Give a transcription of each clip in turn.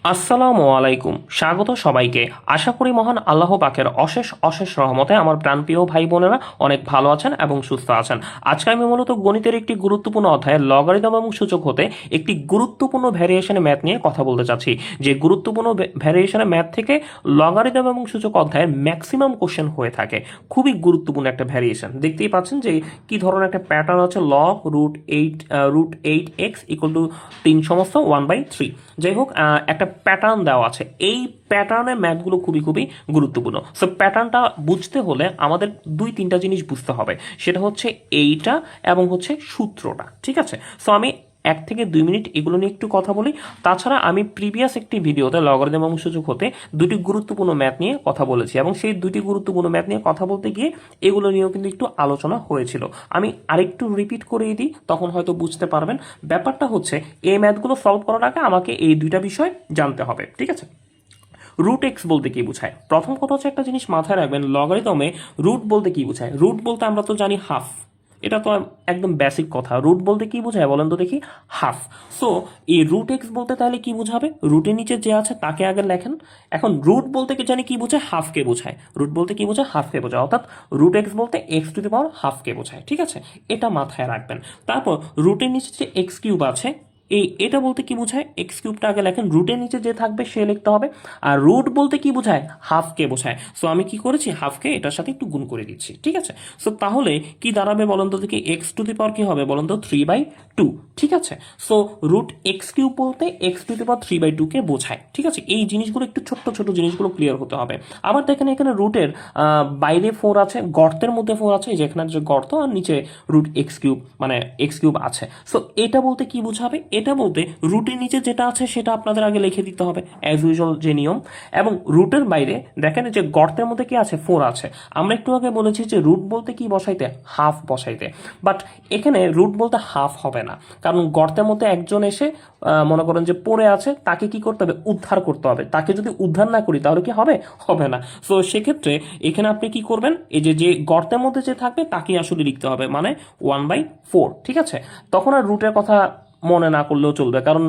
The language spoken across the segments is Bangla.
আসসালামু আলাইকুম, স্বাগত সবাইকে। আশা করি মহান আল্লাহ পাকের অশেষ অশেষ রহমতে আমার প্রাণপ্রিয় ভাই বোনেরা অনেক ভালো আছেন এবং সুস্থ আছেন। আজকে আমি মূলত গণিতের একটি গুরুত্বপূর্ণ অধ্যায় লগারিদম এবং সূচক হতে একটি গুরুত্বপূর্ণ ভ্যারিয়েশনের ম্যাথ নিয়ে কথা বলতে চাচ্ছি। যে গুরুত্বপূর্ণ ভ্যারিয়েশনের ম্যাথ থেকে লগারিদম এবং সূচক অধ্যায়ের ম্যাক্সিমাম কোশ্চেন হয়ে থাকে। খুবই গুরুত্বপূর্ণ একটা ভ্যারিয়েশন। দেখতেই পাচ্ছেন যে কি ধরনের একটা প্যাটার্ন আছে, লগ √8 এক্স ইকুয়াল টু 3/1/3। যাই হোক, একটা প্যাটার্ন দেওয়া আছে। এই প্যাটার্নের ম্যাথগুলো খুবই খুবই গুরুত্বপূর্ণ। সো প্যাটার্নটা বুঝতে হলে আমাদের দুই তিনটা জিনিস বুঝতে হবে। সেটা হচ্ছে এইটা এবং হচ্ছে সূত্রটা। ঠিক আছে, সো আমি 1 থেকে 2 মিনিট এগুলো নিয়ে একটু কথা বলি। তাছাড়া আমি প্রিভিয়াস একটি ভিডিওতে লগারিদম এবং সূচক হতে দুটি গুরুত্বপূর্ণ ম্যাথ নিয়ে কথা বলেছি এবং সেই দুটি গুরুত্বপূর্ণ ম্যাথ নিয়ে কথা বলতে গিয়ে এগুলো নিয়েও কিন্তু একটু আলোচনা হয়েছিল। আমি আরেকটু রিপিট করে দিই, তখন হয়তো বুঝতে পারবেন। ব্যাপারটা হচ্ছে এই ম্যাথগুলো সলভ করার আগে আমাকে এই দুইটা বিষয় জানতে হবে। ঠিক আছে, রুট এক্স বলতে কি বোঝায়? প্রথম কথা হচ্ছে একটা জিনিস মাথায় রাখবেন, লগারিদমে রুট বলতে কি বোঝায়। রুট বলতে আমরা তো জানি হাফ, এটা তো একদম বেসিক কথা। রুট বলতে কি বোঝায় বলেন তো দেখি? হাফ। সো এই রুট এক্স বলতে তাহলে কি বোঝাবে? রুটের নিচে যে আছে তাকে আগে লেখেন। এখন রুট বলতে কি জানি কি বোঝায়? হাফকে বোঝায়। রুট বলতে কি বোঝায়? হাফকে বোঝায়। অর্থাৎ রুট এক্স বলতে x⁻² হাফকে বোঝায়। ঠিক আছে, এটা মাথায় রাখবেন। তারপর রুটের নিচে যে এক্স কিউব আছে, এটা বলতে কি বোঝায়? এক্স কিউবটা আগে লেখেন, রুটের নিচে যে থাকবে সে লিখতে হবে। আর রুট বলতে কি বোঝায়? হাফকে বোঝায়। সো আমি কি করেছি? হাফকে এটার সাথে একটু গুণ করে দিচ্ছি। ঠিক আছে, সো তাহলে কি দাঁড়াবে বলুন তো দেখি? x⁻² কি হবে বলুন তো? 3/2। ঠিক আছে, সো রুট এক্স কিউব বলতে x⁻³ কে বোঝায়। ঠিক আছে, এই জিনিসগুলো একটু ছোট্ট ছোট জিনিসগুলো ক্লিয়ার হতে হবে। আবার দেখেন এখানে রুটের বাইরে 4 আছে, গর্তের মধ্যে 4 আছে, যেখানে যে গর্ত, আর নিচে রুট এক্স কিউব মানে এক্স কিউব আছে। সো এটা বলতে কি বোঝাবে? এটা বলতে রুটের নিচে যেটা আছে সেটা আপনাদের আগে লিখে দিতে হবে অ্যাজ ইউজুয়াল যে নিয়ম। এবং রুটের বাইরে দেখেন যে গর্তের মধ্যে কি আছে? 4 আছে। আমরা একটু আগে বলেছি যে রুট বলতে কি বসাইতে? হাফ বসাইতে। বাট এখানে রুট বলতে হাফ হবে না, কারণ গর্তের মধ্যে একজন এসে মনে করেন যে পড়ে আছে, তাকে কি করতে হবে? উদ্ধার করতে হবে। তাকে যদি উদ্ধার না করি তাহলে কি হবে? হবে না। সো সেক্ষেত্রে এখানে আপনি কি করবেন? এই যে যে গর্তের মধ্যে যে থাকবে তাকেই আসলে লিখতে হবে, মানে 1/4। ঠিক আছে, তখন আর রুটের কথা মনে না করলেও চলবে, কারণ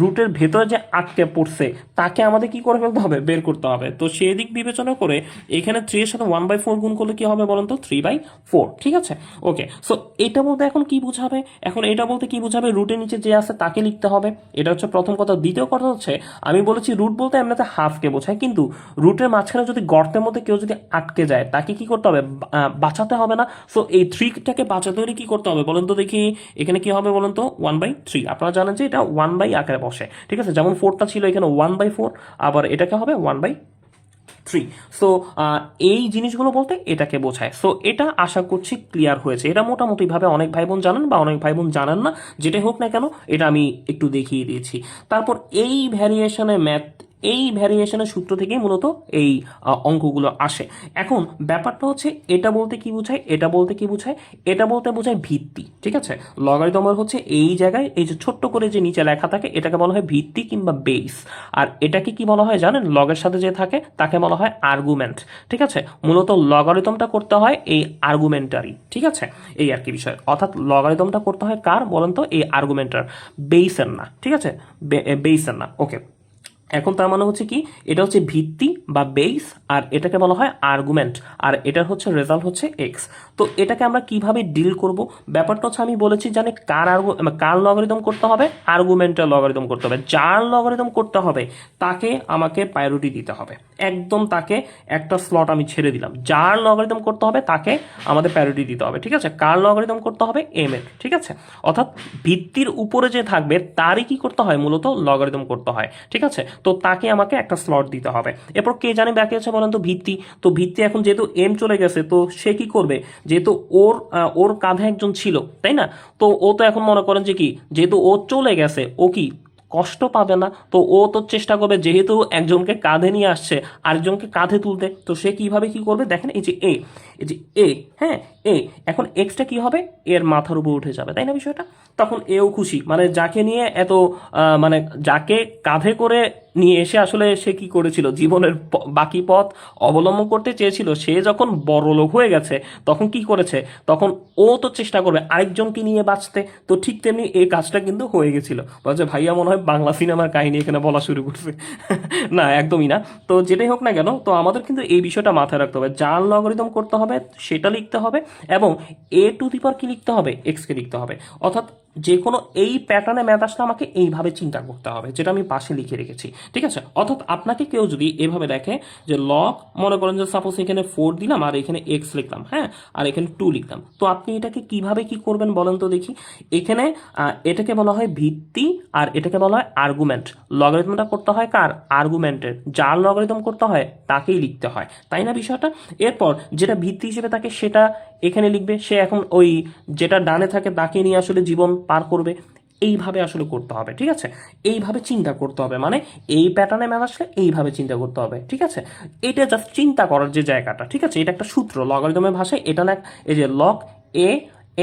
রুটের ভেতরে যে আটকে পড়ছে তাকে আমাদের কি করে ফেলতে হবে? বের করতে হবে। তো সেই দিক বিবেচনা করে এখানে 3 এর সাথে 1/4 গুণ করলে কি হবে বলুন তো? 3/4। ঠিক আছে, ওকে। সো এটা বলতে এখন কি বুঝাবে? এখন এটা বলতে কি বুঝাবে? রুটের নিচে যে আছে তাকে লিখতে হবে। এটা হচ্ছে প্রথম কথা। দ্বিতীয় কথা হচ্ছে, আমি বলেছি রুট বলতে এমনিতে হাফকে বোঝায়, কিন্তু রুটের মাঝখানে যদি গর্তের মধ্যে কেউ যদি আটকে যায় তাকে কি করতে হবে? বাঁচাতে হবে না? সো এই 3টাকে বাঁচাতে হলে কি করতে হবে বলুন তো দেখি? এখানে কি হবে বলুন তো? 1/3। আপনারা জানেন যে এটা 1 আকারে বসে। ঠিক আছে, যেমন 4টা ছিল এখানে 1/4, আবার এটাকে হবে 1/3। সো এই জিনিসগুলো বলতে এটাকে বোঝায়। সো এটা আশা করছি ক্লিয়ার হয়েছে। এটা মোটামুটিভাবে অনেক ভাই বোন জানেন বা অনেক ভাই বোন জানেন না, যেটাই হোক না কেন এটা আমি একটু দেখিয়ে দিয়েছি। তারপর এই ভ্যারিয়েশনের সূত্র থেকেই মূলত এই অঙ্কগুলো আসে। এখন ব্যাপারটা হচ্ছে, এটা বলতে কি বোঝায়? এটা বলতে কি বোঝায়? এটা বলতে বোঝায় ভিত্তি। ঠিক আছে, লগারিদমের হচ্ছে এই জায়গায় এই যে ছোট্ট করে যে নিচে লেখা থাকে এটাকে বলা হয় ভিত্তি কিংবা বেস। আর এটাকে কি বলা হয় জানেন? লগের সাথে যে থাকে তাকে বলা হয় আর্গুমেন্ট। ঠিক আছে, মূলত লগারিদমটা করতে হয় এই আর্গুমেন্টারি। ঠিক আছে, এই আর কি বিষয়। অর্থাৎ লগারিদমটা করতে হয় কার বলেন তো? এই আর্গুমেন্টার, বেসের না। ঠিক আছে, বেসের না। ওকে, এখন তার মানে হচ্ছে কি? এটা হচ্ছে ভিত্তি বা বেস, আর এটাকে বলা হয় আর্গুমেন্ট, আর এটার হচ্ছে রেজাল্ট হচ্ছে এক্স। তো এটাকে আমরা কিভাবে ডিল করব? ব্যাপারটা হচ্ছে, আমি বলেছি জানি কার লগারিদম করতে হবে? আর্গুমেন্টের লগারিদম করতে হবে। যার লগারিদম করতে হবে তাকে আমাকে প্রায়োরিটি দিতে হবে। একদম তাকে একটা স্লট আমি ছেড়ে দিলাম। যার লগারিদম করতে হবে তাকে আমাদের প্রায়োরিটি দিতে হবে। ঠিক আছে, কার লগারিদম করতে হবে? এম এর। ঠিক আছে, অর্থাৎ ভিত্তির উপরে যে থাকবে তারই কি করতে হয়? মূলত লগারিদম করতে হয়। ঠিক আছে, তো তাকে আমাকে একটা স্লট দিতে হবে। এরপর কে জানে বাকি আছে বলেন তো? ভিত্তি। তো ভিত্তি এখন যেহেতু এম চলে গেছে, তো সে কি করবে? যেহেতু ওর কাঁধে একজন ছিল, তাই না? তো ও তো এখন মনে করেন যে কি, যেহেতু ও চলে গেছে, ও কি কষ্ট পাবে না? তো ও তো চেষ্টা করবে, যেহেতু একজনকে কাঁধে নিয়ে আসছে আরেকজনকে কাঁধে তুলতে, তো সে কিভাবে কি করবে? দেখেন এই যে এই যে এ, হ্যাঁ এ, এখন এক্সটা কি হবে, এর মাথার উপর উঠে যাবে, তাই না বিষয়টা? তখন এও খুশি, মানে যাকে নিয়ে এত মানে যাকে কাঁধে করে নিয়ে এসে আসলে সে কি করেছিল, জীবনের বাকি পথ অবলম্বন করতে চেয়েছিল, সে যখন বড় লোক হয়ে গেছে তখন কি করেছে, তখন ও তো চেষ্টা করবে আরেকজনকে নিয়ে বাঁচতে। তো ঠিক তেমনি এই কাজটা কিন্তু হয়ে গেছিল। বলছে ভাইয়া মনে হয় বাংলা সিনেমার কাহিনী এখানে বলা শুরু করছে। না, একদমই না। তো যেটাই হোক না কেন, তো আমাদের কিন্তু এই বিষয়টা মাথায় রাখতে হবে, যার লগারিদম করতে হবে সেটা লিখতে হবে, এবং এ টু দি পাওয়ার কি লিখতে হবে, এক্সকে লিখতে হবে। অর্থাৎ যে কোনো এই প্যাটার্নে ম্যাথ আসলে আমাকে এইভাবে চিন্তা করতে হবে, যেটা আমি পাশে লিখে রেখেছি, ঠিক আছে? অর্থাৎ আপনাকে কেউ যদি এভাবে দেখে যে লগ, মনে করেন যে সাপোজ এখানে 4 দিলাম আর এখানে এক্স লিখলাম, হ্যাঁ, আর এখানে 2 লিখলাম, তো আপনি এটাকে কিভাবে কি করবেন বলেন তো দেখি। এখানে এটাকে বলা হয় ভিত্তি, আর এটাকে বলা হয় আর্গুমেন্ট। লগারিদমটা করতে হয় কার, আর্গুমেন্টের। যার লগারিদম করতে হয় তাকেই লিখতে হয়, তাই না বিষয়টা? এরপর যেটা ভিত্তি হিসেবে থাকে সেটা এখানে লিখবে, সে এখন ওই যেটা ডানে থাকে তাকে নিয়ে আসলে জীবন পার করবে। এইভাবে আসলে করতে হবে, ঠিক আছে? এইভাবে চিন্তা করতে হবে, মানে এই প্যাটার্নে ম্যাথ আসলে এইভাবে চিন্তা করতে হবে, ঠিক আছে? এটা জাস্ট চিন্তা করার যে জায়গাটা, ঠিক আছে? এটা একটা সূত্র লগারিদমের ভাষায়, এটা না, এই যে log a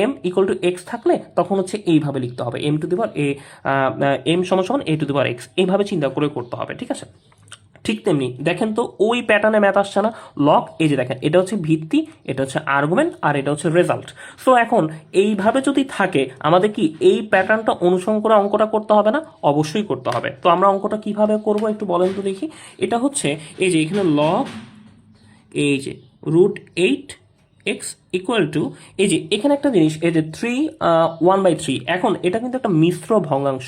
m equal to x থাকলে তখন হচ্ছে এইভাবে লিখতে হবে, m to the power a, m সমান সমান এ টু দি পাওয়ার এক্স, এইভাবে চিন্তা করে করতে হবে, ঠিক আছে? ঠিক তেমনি দেখেন তো ওই প্যাটার্নে ম্যাথ আসছে না, লগ, এই যে দেখেন এটা হচ্ছে ভিত্তি, এটা হচ্ছে আর্গুমেন্ট, আর এটা হচ্ছে রেজাল্ট। সো এখন এইভাবে যদি থাকে আমাদের কি এই প্যাটার্নটা অনুসরণ করে অঙ্কটা করতে হবে না? অবশ্যই করতে হবে। তো আমরা অঙ্কটা কিভাবে করব একটু বলেন তো দেখি। এটা হচ্ছে এই যে এখানে লগ, এই যে √8 এক্স ইকুয়াল টু, এই যে এখানে একটা জিনিস, এই যে 3 1/3, এখন এটা কিন্তু একটা মিশ্র ভগ্নাংশ।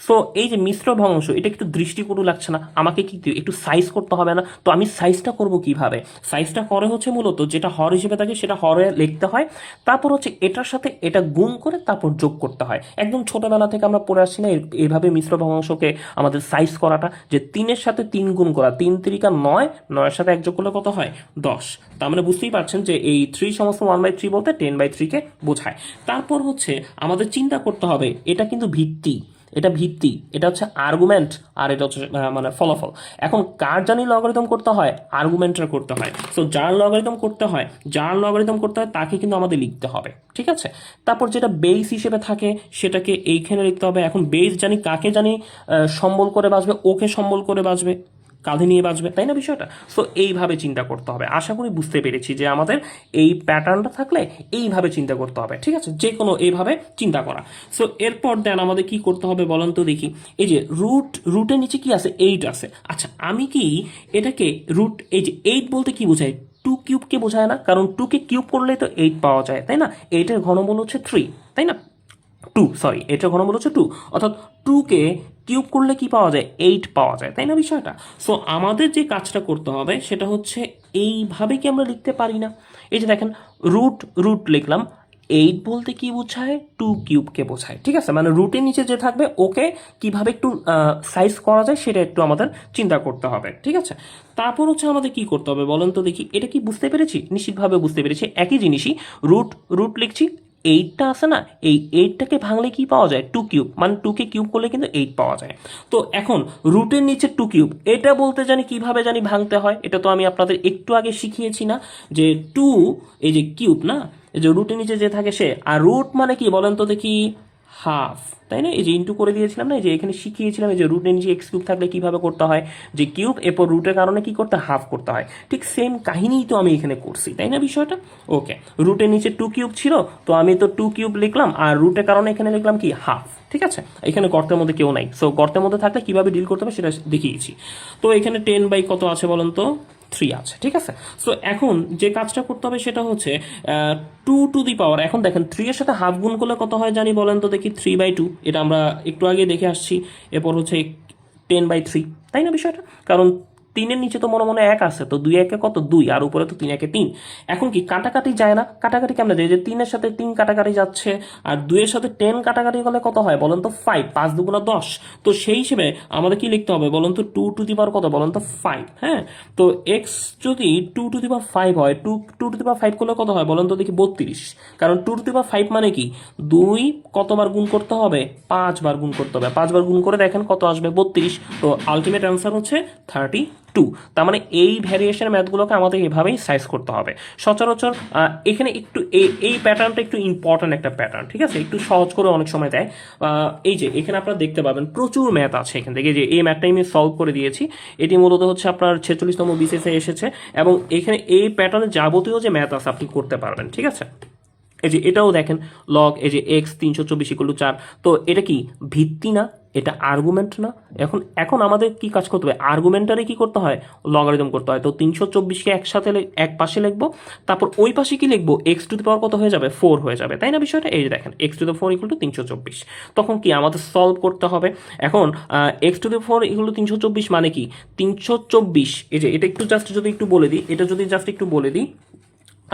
সো এই যে মিশ্র ভগ্নাংশ, এটা একটু দৃষ্টিকটু লাগছে না? আমাকে কি একটু সাইজ করতে হবে না? তো আমি সাইজটা করব কিভাবে? সাইজটা করে হচ্ছে মূলত যেটা হর হিসেবে থাকে সেটা হরে লিখতে হয়, তারপর হচ্ছে এটার সাথে এটা গুণ করে তারপর যোগ করতে হয়। একদম ছোটবেলা থেকে আমরা পড়ে আসছি না এইভাবে মিশ্র ভগ্নাংশকে আমাদের সাইজ করাটা, যে 3-এর সাথে 3 গুণ করা, 3 3 9, 9-এর সাথে 1 যোগ করলে কত হয়, 10। তার মানে বুঝতেই পারছেন যে এই 3 সমস্ত 1/3 বলতে 10/3-কে বোঝায়। তারপর হচ্ছে আমাদের চিন্তা করতে হবে, এটা কিন্তু ভিত্তি, এটা ভিত্তি, এটা হচ্ছে আর্গুমেন্ট, আর এটা হচ্ছে মানে ফলাফল। এখন কার জানি লগারিদম করতে হয়, আর্গুমেন্টের করতে হয়। সো যার লগারিদম করতে হয়, যার লগারিদম করতে হয় তাকে কিন্তু আমাদের লিখতে হবে, ঠিক আছে? তারপর যেটা বেস হিসেবে থাকে সেটাকে এইখানে লিখতে হবে। এখন বেস জানি কাকে জানি সম্বল করে বাঁচবে, ওকে সম্বল করে বাঁচবে, কাঁধে নিয়ে বাঁচবে, তাই না বিষয়টা? সো এইভাবে চিন্তা করতে হবে। আশা করি বুঝতে পেরেছি যে আমাদের এই প্যাটার্নটা থাকলে এইভাবে চিন্তা করতে হবে, ঠিক আছে? যে কোনো এইভাবে চিন্তা করা। সো এরপর দেন আমাদের কি করতে হবে বলেন তো দেখি। এই যে রুটের নিচে কি আছে, 8 আছে। আচ্ছা আমি কি এটাকে রুট, এই যে 8 বলতে কি বোঝায়, 2 কিউবকে বোঝায় না? কারণ 2কে কিউব করলেই তো 8 পাওয়া যায়, তাই না? 8-এর ঘনমূল হচ্ছে 3, তাই না? 2, সরি, এটার ঘনমূল হচ্ছে 2, অর্থাৎ 2কে কিউব করলে কি পাওয়া যায়, 8 পাওয়া যায়, তাই না বিষয়টা? সো আমাদের যে কাজটা করতে হবে সেটা হচ্ছে এইভাবে কি আমরা লিখতে পারি না? এই যে দেখেন রুট রুট লিখলাম, 8 বলতে কি বোঝায়, 2 কিউবকে বোঝায়, ঠিক আছে? মানে রুটের নিচে যে থাকবে ওকে কিভাবে একটু সাইজ করা যায় সেটা একটু আমাদের চিন্তা করতে হবে, ঠিক আছে? তারপর হচ্ছে আমাদের কি করতে হবে বলেন তো দেখি। এটা কি বুঝতে পেরেছি? নিশ্চিতভাবে বুঝতে পেরেছি। একই জিনিসই রুট রুট লিখছি, 8টা আছে না, এই 8টাকে ভাঙলে কি পাওয়া যায়, 2 কিউব, মানে 2কে কিউব করলে কিন্তু 8 পাওয়া যায়। তো এখন রুটের নিচে 2 কিউব, এটা বলতে জানি কিভাবে জানি ভাঙতে হয়, এটা তো আমি আপনাদের একটু আগে শিখিয়েছি না, যে 2, এই যে কিউব না, এই যে রুটের নিচে যে থাকে সে, আর রুট মানে কি বলেন তো দেখি, হাফ, তাই না? এই যে ইন্টু করে দিয়েছিলাম না, এই যে এখানে শিখিয়েছিলাম, এই যে রুটের নিচে এক্স কিউব থাকলে কিভাবে করতে হয়, যে কিউব এরপর রুটের কারণে কি করতে, হাফ করতে হয়। ঠিক সেম কাহিনীই তো আমি এখানে করছি, তাই না বিষয়টা? ওকে, রুটের নিচে 2 কিউব ছিল, তো আমি তো 2 কিউব লিখলাম, আর রুটের কারণে এখানে লিখলাম কি, হাফ, ঠিক আছে? এখানে গর্তের মধ্যে কেউ নাই, সো গর্তের মধ্যে থাকলে কিভাবে ডিল করতে হবে সেটা দেখিয়েছি। তো এখানে 10 কত আছে বলেন তো, 3 আছে, ঠিক আছে? সো এখন যে কাজটা করতে হবে সেটা হচ্ছে 2 টু দি পাওয়ার, এখন দেখেন 3 এর সাথে হাফ গুণ করলে কত হয় জানি বলেন তো দেখি, 3/2, এটা আমরা একটু আগে দেখে আসছি। এরপর হচ্ছে 10/3, তাই না বিষয়টা? কারণ 3-এর নিচে তো মনে মনে 1 আছে, তো 2 1 কত, 2, আর উপরে তো 3 1 3। এখন কি কাটাকাটি যায় না? কাটাকাটি কেমন যায়, যে 3-এর সাথে 3 কাটাকাটি যাচ্ছে, আর 2-এর সাথে 10 কাটাকাটি গেলে কত হয় বলেন তো, 5, 5 2 10। তো সেই হিসেবে আমাদের কি লিখতে হবে বলেন তো, 2 টু দি পাওয়ার কত বলেন তো, 5, হ্যাঁ? তো এক্স যদি 2 টু দি পাওয়ার 5 হয়, 2 টু দি পাওয়ার 5 করলে কত হয় বলেন তো দেখি, 32। কারণ 2 টু দি পাওয়ার 5 মানে কি, 2 কতবার গুণ করতে হবে, 5 বার গুণ করতে হবে। 5 বার গুণ করে দেখেন কত আসবে, 32। তো আলটিমেট অ্যান্সার হচ্ছে 32। টু। তার মানে এই ভ্যারিয়েশনের ম্যাথগুলোকে আমাদের এভাবেই সাইজ করতে হবে। সচরাচর এখানে একটু এই প্যাটার্নটা একটু ইম্পর্ট্যান্ট একটা প্যাটার্ন, ঠিক আছে, একটু সহজ করে অনেক সময় দেয়। এই যে এখানে আপনারা দেখতে পাবেন প্রচুর ম্যাথ আছে এখান থেকে, যে এই ম্যাথটাই আমি সলভ করে দিয়েছি। এটি মূলত হচ্ছে আপনার 46তম বিসিএসে এসেছে, এবং এখানে এই প্যাটার্নের যাবতীয় যে ম্যাথ আছে আপনি করতে পারবেন, ঠিক আছে। এই যে এটাও দেখেন লগ, এই যে এক্স 324 = 4, তো এটা কি ভিত্তি না, এটা আর্গুমেন্ট না। এখন এখন আমাদের কি কাজ করতে হবে, আর্গুমেন্টারে কি করতে হয়, লগারিদম করতে হয়। তো 324কে একসাথে এক পাশে লিখবো, তারপর ওই পাশে কি লিখবো, এক্স টু দি পাওয়ার কত হয়ে যাবে, 4 হয়ে যাবে, তাই না বিষয়টা। এই যে দেখেন এক্স টু দি 4 = 324। তখন কি আমাদের সলভ করতে হবে। এখন এক্স টু দি 4 = 324 মানে কি 324, এই যে এটা একটু জাস্ট যদি একটু বলে দিই, এটা যদি জাস্ট একটু বলে দিই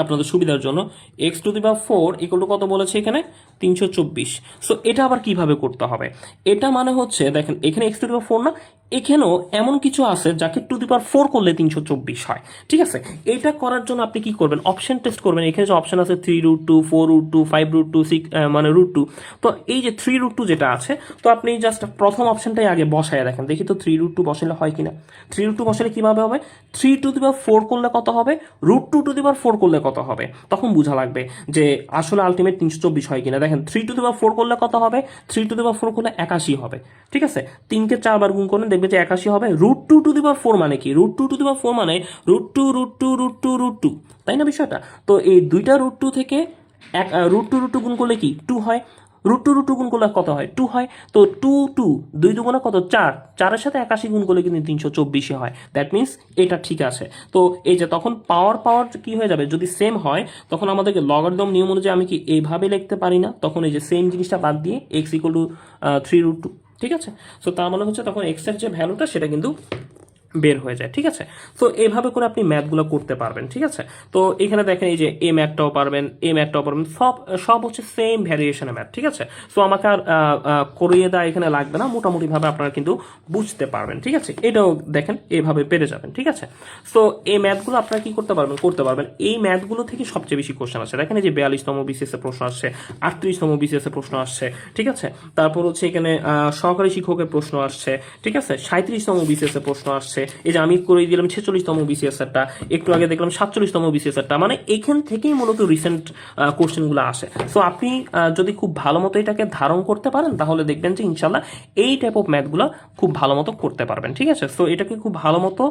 আপনাদের সুবিধার জন্য, এক্স টু দি পাওয়ার 4 = কত বলেছে এখানে, 324। সো এটা আবার কিভাবে করতে হবে, এটা মানে হচ্ছে দেখেন এখানে এক্স টু দি পাওয়ার 4 না, এখানেও এমন কিছু আছে যাকে টু দি পাওয়ার 4 করলে 324 হয়, ঠিক আছে। এটা করার জন্য আপনি কি করবেন, অপশন টেস্ট করবেন। এখানে যে অপশন আছে 3√2, 4√2, 5√2, 6 মানে √2, তো এই যে 3√2 যেটা আছে, তো আপনি জাস্ট প্রথম অপশনটাই আগে বসায় দেখেন, দেখি তো 3√2 বসালে হয় কিনা। 3√2 বসালে কিভাবে হবে, 3 টু দি পাওয়ার 4 করলে কত হবে, √2 টু দি পাওয়ার 4 করলে কত হবে, তখন বোঝা লাগবে যে আসলে আলটিমেট 324 হয় কিনা। দেখেন 3 টু দি পাওয়ার 4 করলে কত হবে, 3 টু দি পাওয়ার 4 করলে 81 হবে, ঠিক আছে। 3কে 4 বার গুণ করলে দেখবে যে 81 হবে। √2 টু দি পাওয়ার 4 মানে কি, √2 টু দি পাওয়ার 4 মানে √2 তাই না বিষয়টা। তো এই দুইটা √2 থেকে √2 গুণ করলে কি 2 হয়, √2 গুণ করলে কত হয়, 2 হয়। তো 2 2 দুগুণে কত, 4, 4-এর সাথে 81 গুণ করলে কিন্তু 324 হয়। দ্যাট মিনস এটা ঠিক আছে। তো এই যে তখন পাওয়ার কি হয়ে যাবে, যদি সেম হয় তখন আমাদেরকে লগারিদম নিয়ম অনুযায়ী আমি কি এইভাবে লিখতে পারি না, তখন এই যে সেম জিনিসটা বাদ দিয়ে x = 3√2, ঠিক আছে। সো তার মানে হচ্ছে তখন x এর যে ভ্যালুটা সেটা কিন্তু বের হয়ে যায়, ঠিক আছে। তো এইভাবে করে আপনি ম্যাথগুলো করতে পারবেন, ঠিক আছে। তো এখানে দেখেন এই যে এ ম্যাথটাও পারবেন, এ ম্যাথটাও পারবেন, সব সব হচ্ছে সেম ভ্যারিয়েশনের ম্যাথ, ঠিক আছে। সো আমাকে আর করিয়ে দেওয়া এখানে লাগবে না, মোটামুটিভাবে আপনারা কিন্তু বুঝতে পারবেন, ঠিক আছে। এটাও দেখেন এভাবে পেরে যাবেন, ঠিক আছে। সো এই ম্যাথগুলো আপনারা কি করতে পারবেন। এই ম্যাথগুলো থেকে সবচেয়ে বেশি কোশ্চেন আসে, দেখেন এই যে 42তম বিসিএসে প্রশ্ন আসছে, 38তম বিসিএসে প্রশ্ন আসছে, ঠিক আছে। তারপর হচ্ছে এখানে সহকারী শিক্ষকের প্রশ্ন আসছে, ঠিক আছে। 37তম বিসিএসে প্রশ্ন আসছে, এই যে আমি করে দিলাম 46তম বিসিএসটা, একটু আগে দেখলাম 47তম বিসিএসটা, মানে এখান থেকেই মূলত রিসেন্ট কোশ্চেনগুলো আসে। সো আপনি যদি খুব ভালো মতো এটাকে ধারণ করতে পারেন তাহলে দেখবেন যে ইনশাল্লাহ এই টাইপ অফ ম্যাথগুলো খুব ভালো মতো করতে পারবেন, ঠিক আছে। সো এটাকে খুব ভালো মতো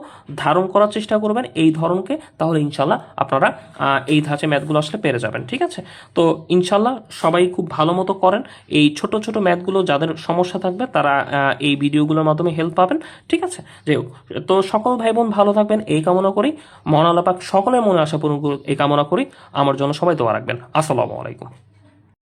ধারণ করার চেষ্টা করবেন এই ধরনকে, তাহলে ইনশাল্লাহ আপনারা এই ধাঁচে ম্যাথগুলো আসলে পেরে যাবেন, ঠিক আছে। তো ইনশাল্লাহ সবাই খুব ভালো মতো করেন। এই ছোট ছোট ম্যাথগুলো যাদের সমস্যা থাকবে তারা এই ভিডিওগুলোর মাধ্যমে হেল্প পাবেন, ঠিক আছে। যাই হোক, তো সকল ভাই বোন ভালো থাকবেন এই কামনা করি, মহান আল্লাহ পাক সকলের মনে আশা পূরণ করুন এই কামনা করি। আমার জন্য সবাই দোয়া রাখবেন। আসসালামু আলাইকুম।